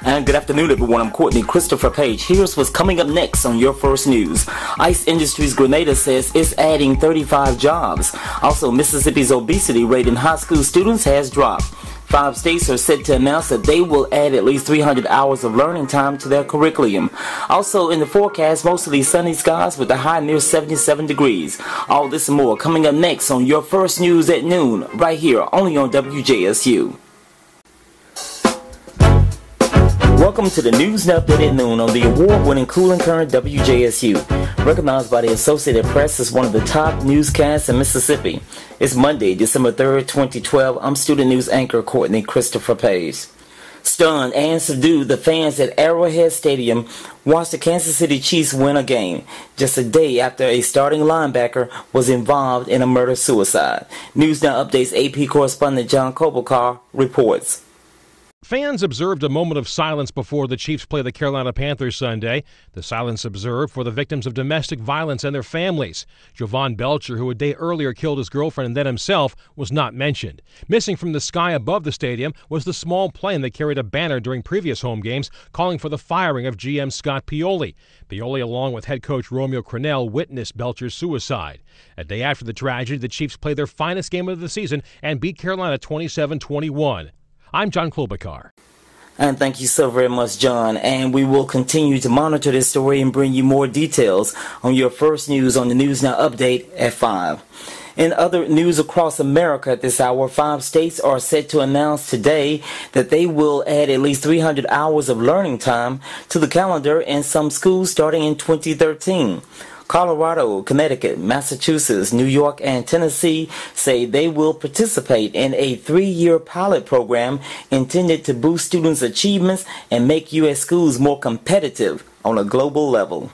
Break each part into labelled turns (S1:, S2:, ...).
S1: And good afternoon, everyone. I'm Kourtney, Christopher Paige. Here's what's coming up next on your first news. ICE Industries Grenada says it's adding 35 jobs. Also, Mississippi's obesity rate in high school students has dropped. 5 states are set to announce that they will add at least 300 hours of learning time to their curriculum. Also in the forecast, mostly sunny skies with a high near 77 degrees. All this and more coming up next on your first news at noon, right here, only on WJSU. Welcome to the News and Update at Noon on the award-winning Cool and Current WJSU, recognized by the Associated Press as one of the top newscasts in Mississippi. It's Monday, December 3rd, 2012. I'm student news anchor Kourtney Christopher Paige. Stunned and subdued, the fans at Arrowhead Stadium watched the Kansas City Chiefs win a game just a day after a starting linebacker was involved in a murder-suicide. News Now Update's AP correspondent John Kobelkar reports.
S2: Fans observed a moment of silence before the Chiefs play the Carolina Panthers Sunday. The silence observed for the victims of domestic violence and their families. Jovan Belcher, who a day earlier killed his girlfriend and then himself, was not mentioned. Missing from the sky above the stadium was the small plane that carried a banner during previous home games calling for the firing of GM Scott Pioli. Pioli, along with head coach Romeo Crennel, witnessed Belcher's suicide. A day after the tragedy, the Chiefs played their finest game of the season and beat Carolina 27-21. I'm John Klobuchar.
S1: And thank you so very much, John. And we will continue to monitor this story and bring you more details on your first news on the News Now Update at 5. In other news across America at this hour, 5 states are set to announce today that they will add at least 300 hours of learning time to the calendar in some schools starting in 2013. Colorado, Connecticut, Massachusetts, New York, and Tennessee say they will participate in a 3-year pilot program intended to boost students' achievements and make U.S. schools more competitive on a global level.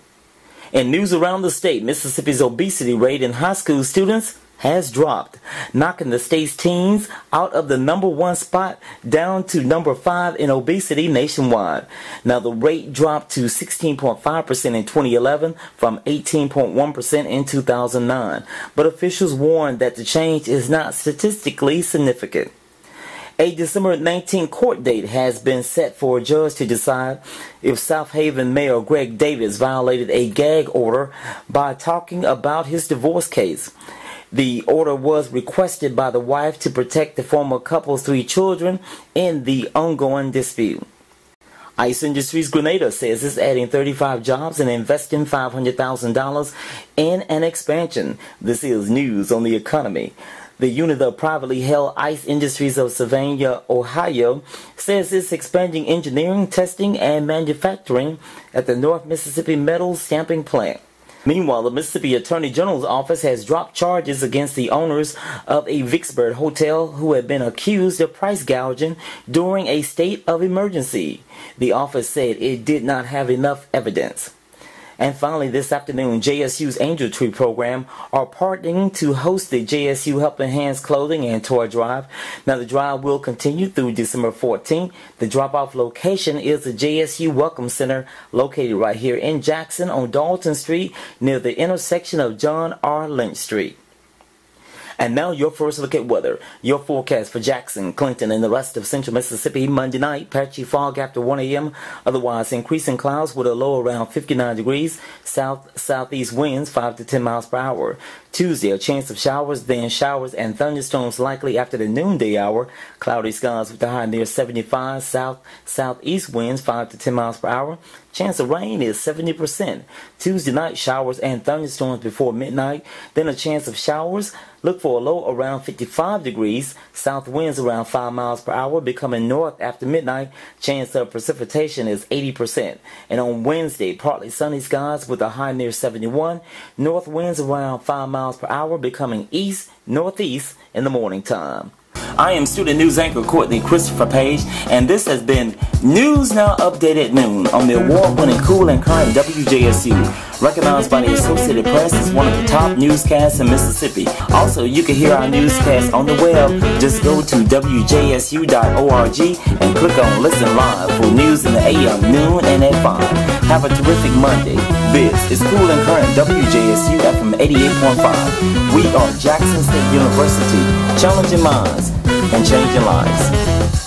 S1: In news around the state, Mississippi's obesity rate in high school students has dropped, knocking the state's teens out of the number 1 spot down to number 5 in obesity nationwide. Now the rate dropped to 16.5% in 2011 from 18.1% in 2009, but officials warned that the change is not statistically significant. A December 19th court date has been set for a judge to decide if South Haven Mayor Greg Davis violated a gag order by talking about his divorce case. The order was requested by the wife to protect the former couple's 3 children in the ongoing dispute. ICE Industries Grenada says it's adding 35 jobs and investing $500,000 in an expansion. This is news on the economy. The unit of privately held ICE Industries of Sylvania, Ohio, says it's expanding engineering, testing, and manufacturing at the North Mississippi Metal Stamping Plant. Meanwhile, the Mississippi Attorney General's office has dropped charges against the owners of a Vicksburg hotel who had been accused of price gouging during a state of emergency. The office said it did not have enough evidence. And finally, this afternoon, JSU's Angel Tree program are partnering to host the JSU Helping Hands clothing and toy drive. Now, the drive will continue through December 14th. The drop-off location is the JSU Welcome Center, located right here in Jackson on Dalton Street, near the intersection of John R. Lynch Street. And now your first look at weather. Your forecast for Jackson, Clinton, and the rest of central Mississippi. Monday night, patchy fog after 1 a.m. Otherwise, increasing clouds with a low around 59 degrees. South-southeast winds 5 to 10 miles per hour. Tuesday, a chance of showers, then showers and thunderstorms likely after the noonday hour. Cloudy skies with a high near 75. South-southeast winds 5 to 10 miles per hour. Chance of rain is 70%. Tuesday night, showers and thunderstorms before midnight. Then a chance of showers. Look for a low around 55 degrees. South winds around 5 miles per hour, becoming north after midnight. Chance of precipitation is 80%. And on Wednesday, partly sunny skies with a high near 71. North winds around 5 miles per hour, becoming east-northeast in the morning time. I am student news anchor Kourtney Christopher Paige, and this has been News Now Update at Noon on the award-winning Cool and Current WJSU, recognized by the Associated Press as one of the top newscasts in Mississippi. Also, you can hear our newscast on the web. Just go to WJSU.org and click on Listen Live for news in the AM, noon, and at 5. Have a terrific Monday. This is Cool and Current WJSU FM 88.5. We are Jackson State University, challenging minds and changing lives.